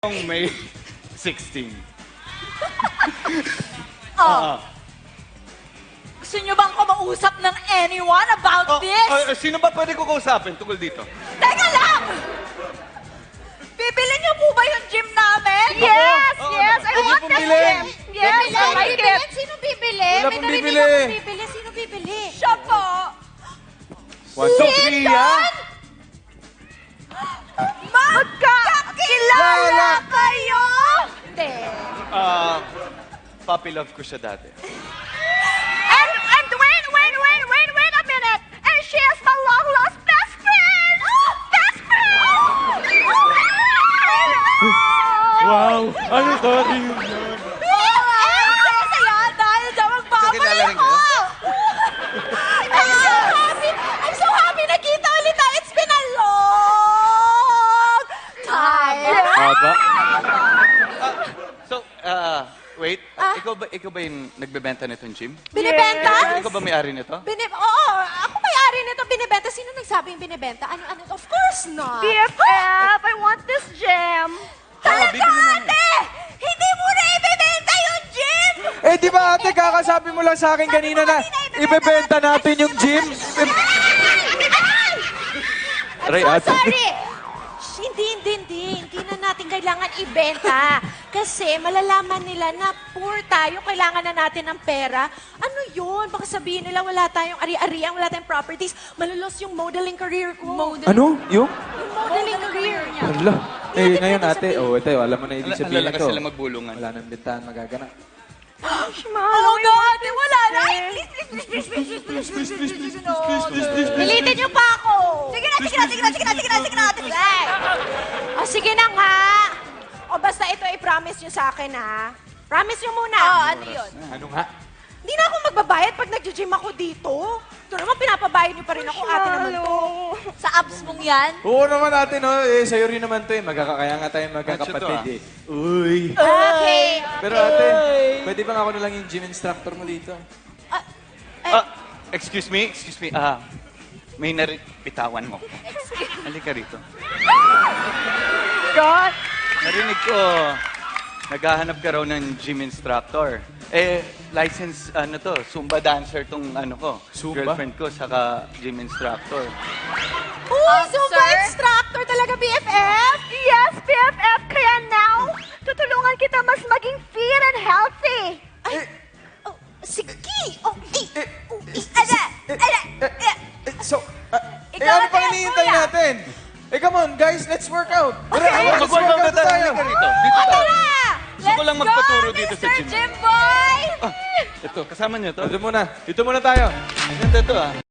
Noong May 16. Gusto nyo bang kumausap ng anyone about this? Sino ba pwede ko kausapin tungkol dito? Teka lang! Bibili niyo po ba yung gym namin? Yes, Oo, yes, I Huwag want niyo this pumili. gym. Yes, I like it. Sino bibili? Wala May pong narinig bibili. akong bibili. Sino bibili? Siya po! 1, 2, 3, ha? Magkakilala kayo! Hindi. Puppy love ko siya dati. And wait a minute. And she is my long lost best friend. Best friend. Wow! Ano ka rin yan? Saya dahil dyan Kakilala magbabalik rin kayo? ako! I'm so happy nakita ulit tayo. It's been a long time. Aba? Wait. Ikaw ba yung nagbebenta nitong gym? Binibenta? Ikaw ba may-ari nito? Oo, ako may-ari nito binibenta. Sino nagsabi yung binibenta? Ano? Of course not. BFF, I want this gym. Talaga, bibili namin. ate! Hindi mo na ibibenta yung gym! Eh, di ba ate, kakasabi mo lang sa akin kanina na ibebenta natin yung gym? Aray, I'm ate. so sorry! Shh, hindi na natin kailangan ibenta. Kasi malalaman nila na poor tayo, kailangan na natin ng pera. Ano yun? Baka sabihin nila wala tayong ari-arian, wala tayong properties. Malulos yung modeling career ko. Ano? Yung? Yung modeling career niya. Hala. Eh, Hindi ngayon natin ate, ito, alam mo na ibig sabihin Alala ka nito. sila magbulungan. Wala nang bintahan magaganap. Oh God, wala na. Ay, please. Pilitin niyo pa ako. Sige na. O, sige na nga. O, basta ito i-promise niyo sa akin, ha? Promise niyo muna. Ano yun? Ano nga? Hindi na ako magbabayad pag nag-gym ako dito. Ito naman, pinapabayad niyo pa rin ako. Ate naman to. Sa abs mong yan? Oo naman ate, no? Eh, sa'yo rin naman to eh. Kaya nga tayo magkakapatid eh. Uy! Okay. Pero ate, pwede bang ako na lang yung gym instructor mo dito? Excuse me. May bitawan mo. Halika rito. God. Narinig ko, naghahanap ka raw ng gym instructor. Eh, license, Zumba dancer tong Zumba? girlfriend ko, saka gym instructor. Uy, Zumba instructor talaga, BFF? Yes, BFF. Kaya now, tutulungan kita mas maging fit and healthy. Oh, sige. Oh, So, Ikaw ano ate, pang hinihintay kuya. natin? Come on, guys, let's work out. Let's work Mag-workout out na tayo. Halika rito. Dito tayo. Gusto ko lang magpaturo dito sa gym. Jim Boy! Ito, kasama niyo to. Dito muna tayo. Ganda to